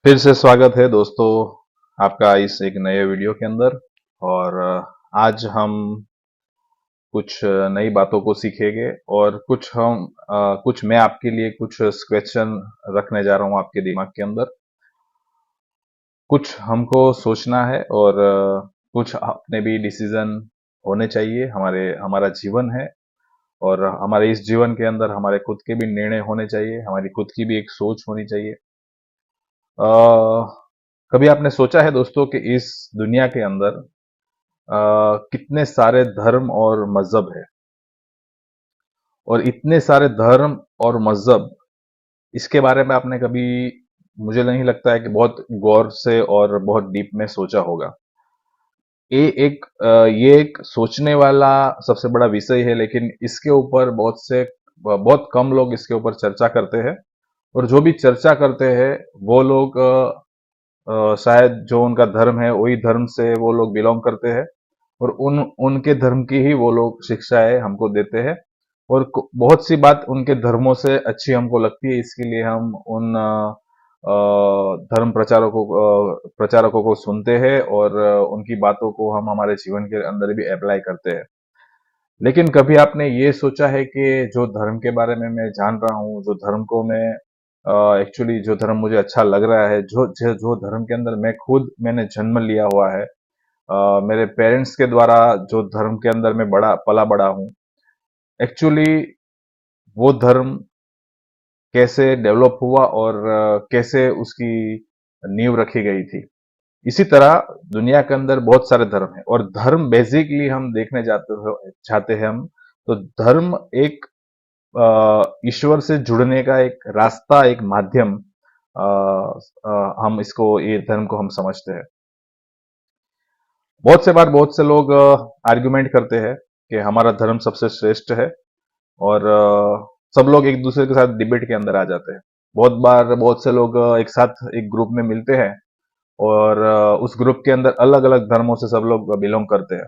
फिर से स्वागत है दोस्तों आपका इस एक नए वीडियो के अंदर। और आज हम कुछ नई बातों को सीखेंगे और कुछ मैं आपके लिए कुछ क्वेश्चन रखने जा रहा हूं आपके दिमाग के अंदर। कुछ हमको सोचना है और कुछ अपने भी डिसीजन होने चाहिए। हमारा जीवन है और हमारे इस जीवन के अंदर हमारे खुद के भी निर्णय होने चाहिए, हमारी खुद की भी एक सोच होनी चाहिए। अ, कभी आपने सोचा है दोस्तों कि इस दुनिया के अंदर कितने सारे धर्म और मजहब है, और इतने सारे धर्म और मजहब, इसके बारे में आपने कभी, मुझे नहीं लगता है कि बहुत गौर से और बहुत डीप में सोचा होगा। ये एक सोचने वाला सबसे बड़ा विषय है, लेकिन इसके ऊपर बहुत कम लोग इसके ऊपर चर्चा करते हैं। और जो भी चर्चा करते हैं वो लोग शायद जो उनका धर्म है वही धर्म से वो लोग बिलोंग करते हैं, और उनके धर्म की ही वो लोग शिक्षाएं हमको देते हैं। और बहुत सी बात उनके धर्मों से अच्छी हमको लगती है, इसके लिए हम उन धर्म प्रचारकों को सुनते हैं और उनकी बातों को हम हमारे जीवन के अंदर भी अप्लाई करते हैं। लेकिन कभी आपने ये सोचा है कि जो धर्म के बारे में मैं जान रहा हूँ, जो धर्म को मैं एक्चुअली जो धर्म मुझे अच्छा लग रहा है, जो धर्म के अंदर मैंने जन्म लिया हुआ है, मेरे पेरेंट्स के द्वारा जो धर्म के अंदर मैं पला बड़ा हूँ, एक्चुअली वो धर्म कैसे डेवलप हुआ और कैसे उसकी नींव रखी गई थी। इसी तरह दुनिया के अंदर बहुत सारे धर्म हैं, और धर्म बेसिकली हम देखने चाहते हैं हम, तो धर्म एक ईश्वर से जुड़ने का एक रास्ता, एक माध्यम, हम इसको, ये धर्म को हम समझते हैं। बहुत से लोग आर्गुमेंट करते हैं कि हमारा धर्म सबसे श्रेष्ठ है, और सब लोग एक दूसरे के साथ डिबेट के अंदर आ जाते हैं। बहुत से लोग एक साथ एक ग्रुप में मिलते हैं, और उस ग्रुप के अंदर अलग अलग धर्मों से सब लोग बिलोंग करते हैं,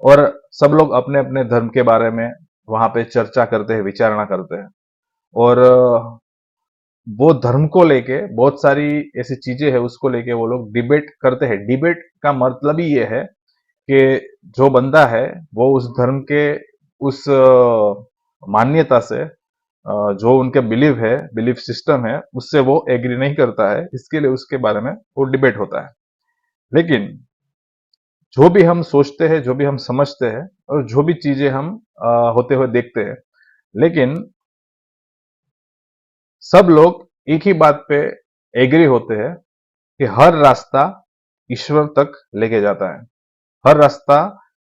और सब लोग अपने अपने धर्म के बारे में वहां पे चर्चा करते हैं, विचारणा करते हैं। और वो धर्म को लेके बहुत सारी ऐसी चीजें हैं, उसको लेके वो लोग डिबेट करते हैं। डिबेट का मतलब ही ये है कि जो बंदा है वो उस धर्म के उस मान्यता से, जो उनके बिलीफ सिस्टम है, उससे वो एग्री नहीं करता है, इसके लिए उसके बारे में वो डिबेट होता है। लेकिन जो भी हम सोचते हैं, जो भी हम समझते हैं, और जो भी चीजें हम होते हुए देखते हैं, लेकिन सब लोग एक ही बात पे एग्री होते हैं कि हर रास्ता ईश्वर तक लेके जाता है। हर रास्ता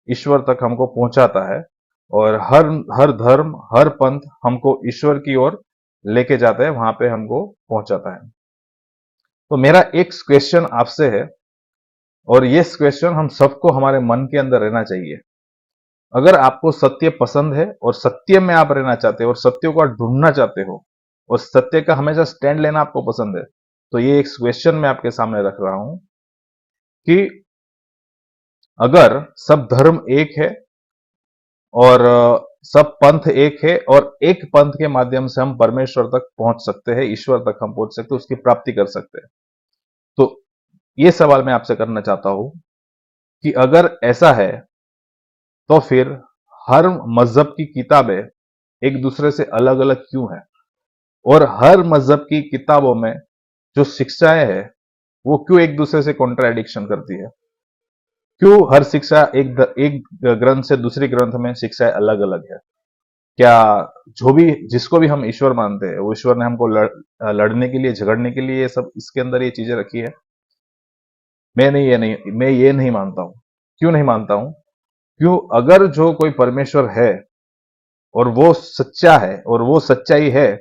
ईश्वर तक हमको पहुंचाता है, और हर हर धर्म, हर पंथ हमको ईश्वर की ओर लेके जाता है, वहां पे हमको पहुंचाता है। तो मेरा एक क्वेश्चन आपसे है, और ये क्वेश्चन हम सबको हमारे मन के अंदर रहना चाहिए। अगर आपको सत्य पसंद है और सत्य में आप रहना चाहते हो और सत्य को आप ढूंढना चाहते हो, और सत्य का हमेशा स्टैंड लेना आपको पसंद है, तो ये एक क्वेश्चन मैं आपके सामने रख रहा हूं कि अगर सब धर्म एक है, और सब पंथ एक है, और एक पंथ के माध्यम से हम परमेश्वर तक पहुंच सकते हैं, ईश्वर तक हम पहुंच सकते हैं, उसकी प्राप्ति कर सकते हैं, तो ये सवाल मैं आपसे करना चाहता हूं कि अगर ऐसा है, तो फिर हर मजहब की किताबें एक दूसरे से अलग अलग क्यों है? और हर मजहब की किताबों में जो शिक्षाएं हैं वो क्यों एक दूसरे से कॉन्ट्राडिक्शन करती है? क्यों हर शिक्षा एक ग्रंथ से दूसरी ग्रंथ में शिक्षाएं अलग अलग है? क्या जो भी, जिसको भी हम ईश्वर मानते हैं, वो ईश्वर ने हमको लड़ने के लिए, झगड़ने के लिए ये सब इसके अंदर ये चीजें रखी है? मैं ये नहीं मानता हूं। क्यों नहीं मानता हूं? क्यों? अगर जो कोई परमेश्वर है और वो सच्चा है और वो सच्चाई है,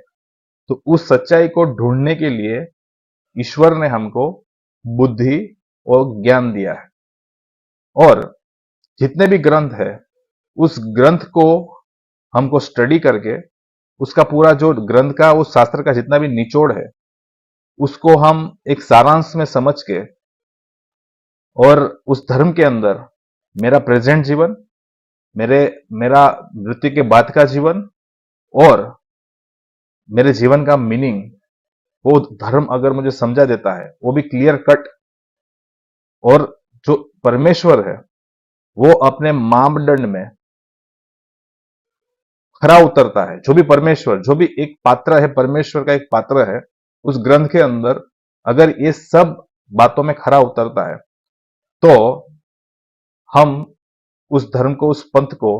तो उस सच्चाई को ढूंढने के लिए ईश्वर ने हमको बुद्धि और ज्ञान दिया है। और जितने भी ग्रंथ है, उस ग्रंथ को हमको स्टडी करके, उसका पूरा जो ग्रंथ का, उस शास्त्र का जितना भी निचोड़ है, उसको हम एक सारांश में समझ के, और उस धर्म के अंदर मेरा प्रेजेंट जीवन, मेरे मेरा मृत्यु के बाद का जीवन, और मेरे जीवन का मीनिंग, वो धर्म अगर मुझे समझा देता है, वो भी क्लियर कट, और जो परमेश्वर है वो अपने मापदंड में खरा उतरता है, जो भी परमेश्वर, जो भी एक पात्र है, परमेश्वर का एक पात्र है उस ग्रंथ के अंदर, अगर ये सब बातों में खरा उतरता है, तो हम उस धर्म को, उस पंथ को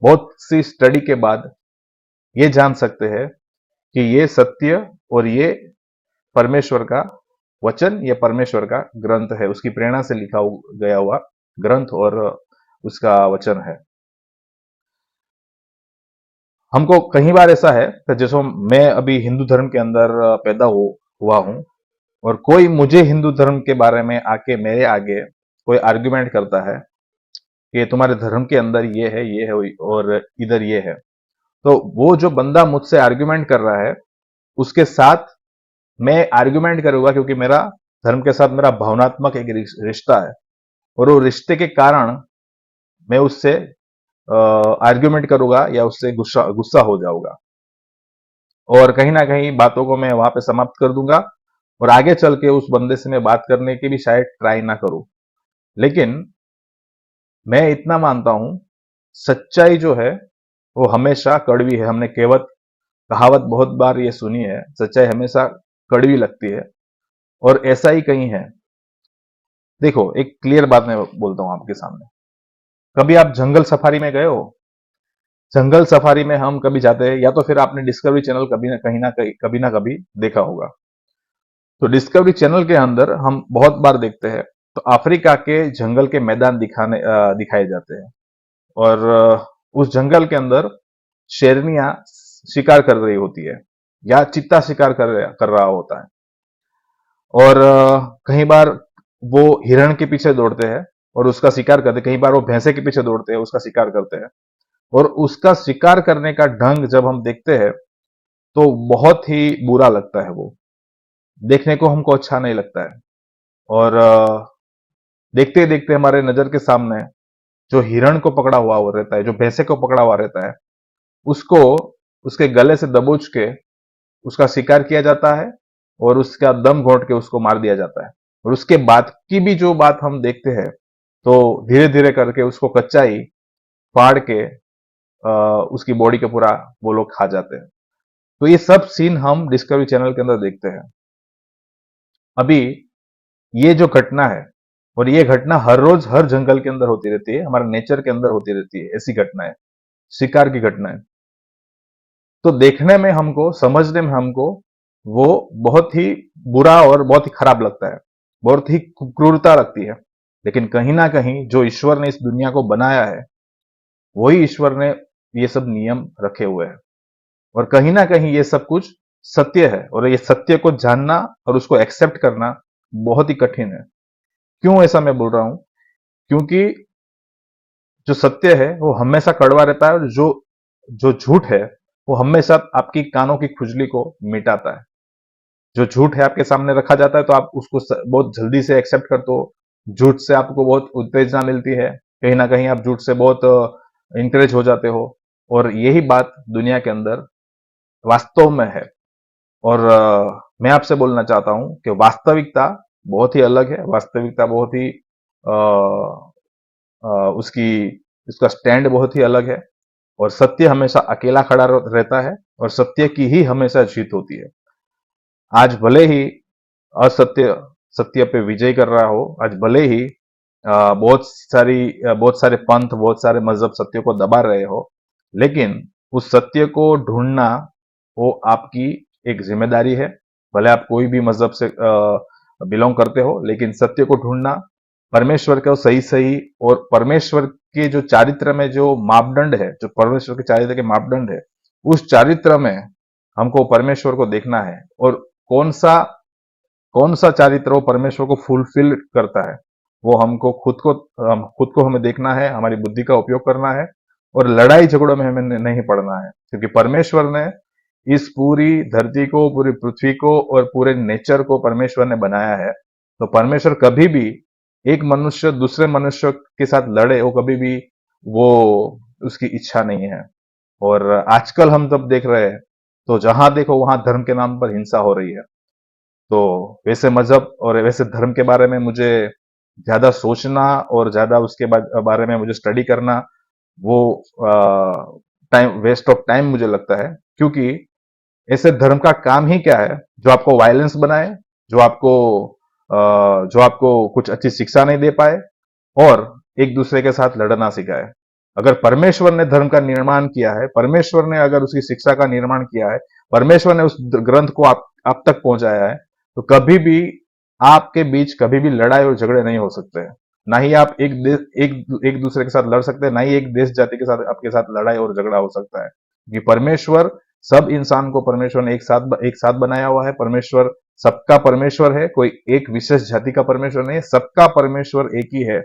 बहुत सी स्टडी के बाद ये जान सकते हैं कि ये सत्य और ये परमेश्वर का वचन, ये परमेश्वर का ग्रंथ है, उसकी प्रेरणा से लिखा गया हुआ ग्रंथ और उसका वचन है। हमको कई बार ऐसा है कि जैसे मैं अभी हिंदू धर्म के अंदर पैदा हुआ हूं, और कोई मुझे हिंदू धर्म के बारे में आके मेरे आगे कोई आर्ग्यूमेंट करता है कि तुम्हारे धर्म के अंदर ये है और इधर ये है, तो वो जो बंदा मुझसे आर्ग्यूमेंट कर रहा है उसके साथ मैं आर्ग्यूमेंट करूंगा, क्योंकि मेरा धर्म के साथ मेरा भावनात्मक एक रिश्ता है, और वो रिश्ते के कारण मैं उससे आर्ग्यूमेंट करूंगा या उससे गुस्सा गुस्सा हो जाऊंगा, और कहीं ना कहीं बातों को मैं वहां पे समाप्त कर दूंगा, और आगे चल के उस बंदे से मैं बात करने की भी शायद ट्राई ना करूं। लेकिन मैं इतना मानता हूं, सच्चाई जो है वो हमेशा कड़वी है। हमने कहावत बहुत बार ये सुनी है, सच्चाई हमेशा कड़वी लगती है, और ऐसा ही कहीं है। देखो, एक क्लियर बात मैं बोलता हूं आपके सामने। कभी आप जंगल सफारी में गए हो? जंगल सफारी में हम कभी जाते हैं, या तो फिर आपने डिस्कवरी चैनल कभी ना कभी देखा होगा। तो डिस्कवरी चैनल के अंदर हम बहुत बार देखते हैं, तो अफ्रीका के जंगल के मैदान दिखाए जाते हैं, और उस जंगल के अंदर शेरनियां शिकार कर रही होती है, या चित्ता शिकार कर रहा होता है, और कई बार वो हिरण के पीछे दौड़ते हैं और उसका शिकार करते हैं, कई बार वो भैंसे के पीछे दौड़ते हैं, उसका शिकार करते हैं, और उसका शिकार करने का ढंग जब हम देखते हैं तो बहुत ही बुरा लगता है। वो देखने को हमको अच्छा नहीं लगता है, और देखते देखते हमारे नजर के सामने जो हिरण को पकड़ा हुआ वो रहता है, जो भैंसे को पकड़ा हुआ रहता है, उसको उसके गले से दबोच के उसका शिकार किया जाता है, और उसका दम घोंट के उसको मार दिया जाता है। और उसके बाद की भी जो बात हम देखते हैं, तो धीरे धीरे करके उसको कच्चा ही फाड़ के उसकी बॉडी का पूरा वो लोग खा जाते हैं। तो ये सब सीन हम डिस्कवरी चैनल के अंदर देखते हैं। अभी ये जो घटना है, और ये घटना हर रोज हर जंगल के अंदर होती रहती है, हमारे नेचर के अंदर होती रहती है, ऐसी घटनाएं, शिकार की घटनाएं। तो देखने में हमको, समझने में हमको वो बहुत ही बुरा और बहुत ही खराब लगता है, बहुत ही क्रूरता लगती है। लेकिन कहीं ना कहीं जो ईश्वर ने इस दुनिया को बनाया है, वही ईश्वर ने ये सब नियम रखे हुए हैं, और कहीं ना कहीं ये सब कुछ सत्य है, और ये सत्य को जानना और उसको एक्सेप्ट करना बहुत ही कठिन है। क्यों ऐसा मैं बोल रहा हूं? क्योंकि जो सत्य है वो हमेशा कड़वा रहता है, और जो जो झूठ है वो हमेशा आपकी कानों की खुजली को मिटाता है। जो झूठ है आपके सामने रखा जाता है तो आप उसको बहुत जल्दी से एक्सेप्ट करते हो। झूठ से आपको बहुत उत्तेजना मिलती है, कहीं ना कहीं आप झूठ से बहुत इंकरेज हो जाते हो, और यही बात दुनिया के अंदर वास्तव में है। और मैं आपसे बोलना चाहता हूं कि वास्तविकता बहुत ही अलग है, वास्तविकता बहुत ही उसकी उसका स्टैंड बहुत ही अलग है, और सत्य हमेशा अकेला खड़ा रहता है, और सत्य की ही हमेशा जीत होती है। आज भले ही असत्य सत्य पे विजय कर रहा हो, आज भले ही बहुत सारे पंथ, बहुत सारे मजहब सत्य को दबा रहे हो, लेकिन उस सत्य को ढूंढना वो आपकी एक जिम्मेदारी है। भले आप कोई भी मजहब से बिलोंग करते हो, लेकिन सत्य को ढूंढना, परमेश्वर को सही सही, और परमेश्वर के जो चारित्र में जो मापदंड है, जो परमेश्वर के चारित्र के मापदंड है, उस चारित्र में हमको परमेश्वर को देखना है, और कौन सा कौन सा चारित्र वो परमेश्वर को फुलफिल करता है, वो हमको खुद को हमें देखना है, हमारी बुद्धि का उपयोग करना है, और लड़ाई झगड़ों में हमें नहीं पड़ना है। क्योंकि परमेश्वर ने इस पूरी धरती को, पूरी पृथ्वी को और पूरे नेचर को परमेश्वर ने बनाया है। तो परमेश्वर कभी भी एक मनुष्य दूसरे मनुष्य के साथ लड़े, वो कभी भी वो उसकी इच्छा नहीं है। और आजकल हम जब देख रहे हैं तो जहां देखो वहां धर्म के नाम पर हिंसा हो रही है। तो वैसे मजहब और वैसे धर्म के बारे में मुझे ज्यादा सोचना और ज्यादा उसके बारे में मुझे स्टडी करना, वो टाइम वेस्ट ऑफ टाइम मुझे लगता है। क्योंकि ऐसे धर्म का काम ही क्या है जो आपको वायलेंस बनाए, जो आपको जो आपको कुछ अच्छी शिक्षा नहीं दे पाए और एक दूसरे के साथ लड़ना सिखाए। अगर परमेश्वर ने धर्म का निर्माण किया है, परमेश्वर ने अगर उसकी शिक्षा का निर्माण किया है, परमेश्वर ने उस ग्रंथ को आप तक पहुंचाया है, तो कभी भी आपके बीच कभी भी लड़ाई और झगड़े नहीं हो सकते हैं। ना ही आप एक दूसरे के साथ लड़ सकते हैं, ना ही एक देश जाति के साथ आपके साथ लड़ाई और झगड़ा हो सकता है। कि परमेश्वर सब इंसान को परमेश्वर ने एक साथ बनाया हुआ है। परमेश्वर सबका परमेश्वर है, कोई एक विशेष जाति का परमेश्वर नहीं है, सबका परमेश्वर एक ही है।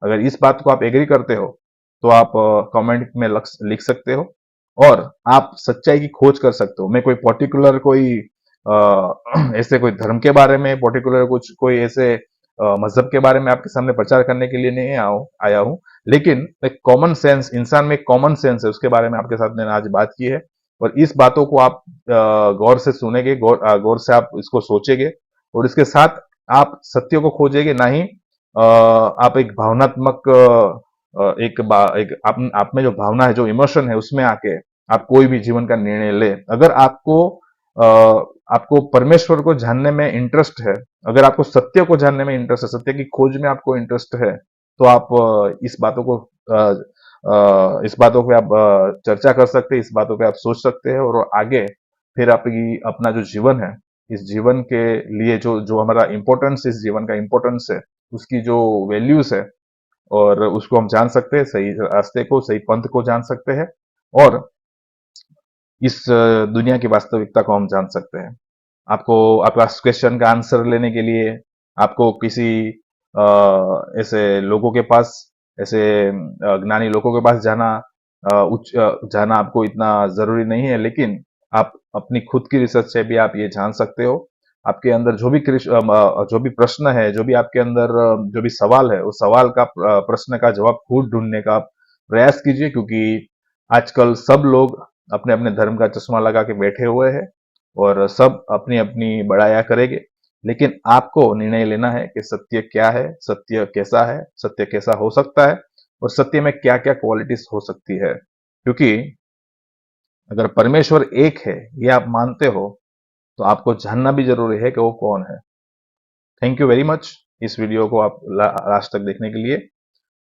अगर इस बात को आप एग्री करते हो तो आप कमेंट में लिख सकते हो और आप सच्चाई की खोज कर सकते हो। मैं कोई पर्टिकुलर कोई ऐसे कोई धर्म के बारे में, पर्टिकुलर कुछ कोई ऐसे मजहब के बारे में आपके सामने प्रचार करने के लिए नहीं आया हूं, लेकिन एक कॉमन सेंस, इंसान में एक कॉमन सेंस है, उसके बारे में आपके साथ मैंने आज बात की है। और इस बातों को आप गौर से सुनेंगे, गौर से आप इसको सोचेंगे और इसके साथ आप सत्य को खोजेंगे, ना ही आप एक भावनात्मक एक आप में जो भावना है, जो इमोशन है, उसमें आके आप कोई भी जीवन का निर्णय ले। अगर अ, आपको परमेश्वर को जानने में इंटरेस्ट है, अगर आपको सत्य को जानने में इंटरेस्ट है, सत्य की खोज में आपको इंटरेस्ट है, तो आप इस बातों पे आप चर्चा कर सकते हैं, इस बातों पे आप सोच सकते हैं और आगे फिर आपकी अपना जो जीवन है, इस जीवन के लिए जो जो हमारा इंपॉर्टेंस, इस जीवन का इंपॉर्टेंस है, उसकी जो वैल्यूज है, और उसको हम जान सकते हैं, सही रास्ते को, सही पंथ को जान सकते हैं और इस दुनिया की वास्तविकता को हम जान सकते हैं। आपको आपका क्वेश्चन का आंसर लेने के लिए आपको किसी ऐसे लोगों के पास, ऐसे ज्ञानी लोगों के पास जाना आपको इतना जरूरी नहीं है, लेकिन आप अपनी खुद की रिसर्च से भी आप ये जान सकते हो। आपके अंदर जो भी प्रश्न है, जो भी आपके अंदर जो भी सवाल है, उस सवाल का प्रश्न का जवाब खुद ढूंढने का प्रयास कीजिए। क्योंकि आजकल सब लोग अपने अपने धर्म का चश्मा लगा के बैठे हुए हैं और सब अपनी अपनी बड़ाया करेंगे, लेकिन आपको निर्णय लेना है कि सत्य क्या है, सत्य कैसा है, सत्य कैसा हो सकता है और सत्य में क्या क्या क्वालिटीज हो सकती है। क्योंकि अगर परमेश्वर एक है, ये आप मानते हो, तो आपको जानना भी जरूरी है कि वो कौन है। थैंक यू वेरी मच इस वीडियो को आप लास्ट तक देखने के लिए।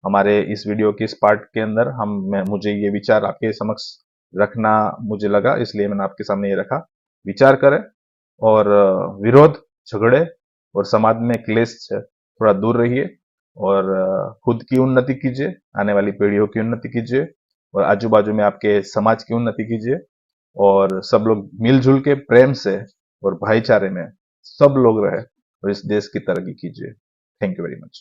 हमारे इस वीडियो के इस पार्ट के अंदर मुझे ये विचार आपके समक्ष रखना मुझे लगा, इसलिए मैंने आपके सामने ये रखा। विचार करें और विरोध, झगड़े और समाज में क्लेश से थोड़ा दूर रहिए और खुद की उन्नति कीजिए, आने वाली पीढ़ियों की उन्नति कीजिए और आजू बाजू में आपके समाज की उन्नति कीजिए और सब लोग मिलजुल के प्रेम से और भाईचारे में सब लोग रहे और इस देश की तरक्की कीजिए। Thank you very much.